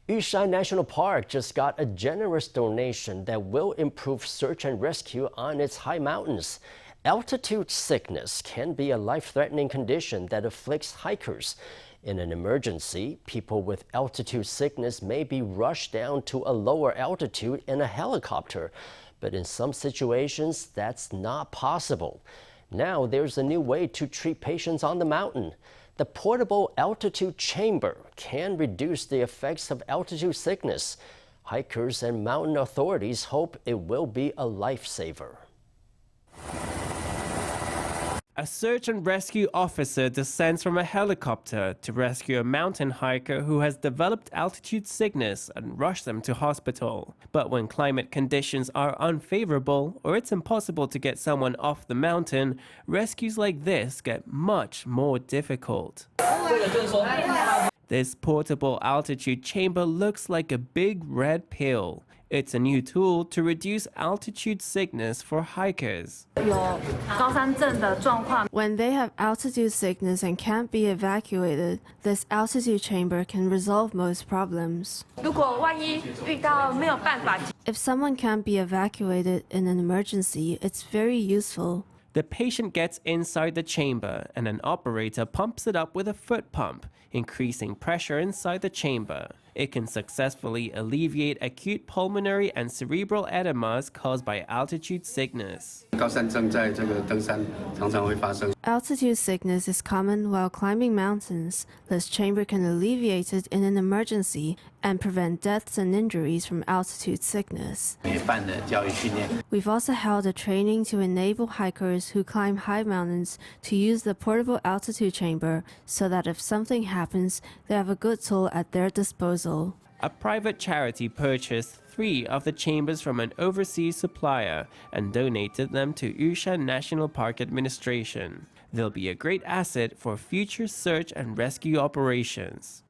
Yushan National Park just got a generous donation that will improve search and rescue on its high mountains. Altitude sickness can be a life-threatening condition that afflicts hikers. In an emergency, people with altitude sickness may be rushed down to a lower altitude in a helicopter. But in some situations, that's not possible. Now there's a new way to treat patients on the mountain. The portable altitude chamber can reduce the effects of altitude sickness. Hikers and mountain authorities hope it will be a lifesaver. A search and rescue officer descends from a helicopter to rescue a mountain hiker who has developed altitude sickness and rush them to hospital. But when climate conditions are unfavorable or it's impossible to get someone off the mountain, rescues like this get much more difficult. This portable altitude chamber looks like a big red pill. It's a new tool to reduce altitude sickness for hikers. When they have altitude sickness and can't be evacuated, this altitude chamber can resolve most problems. If someone can't be evacuated in an emergency, it's very useful. The patient gets inside the chamber and an operator pumps it up with a foot pump, increasing pressure inside the chamber. It can successfully alleviate acute pulmonary and cerebral edemas caused by altitude sickness. Altitude sickness is common while climbing mountains. This chamber can alleviate it in an emergency and prevent deaths and injuries from altitude sickness. We've also held a training to enable hikers who climb high mountains to use the portable altitude chamber so that if something happens, they have a good tool at their disposal. A private charity purchased 3 of the chambers from an overseas supplier and donated them to Yushan National Park Administration. They'll be a great asset for future search and rescue operations.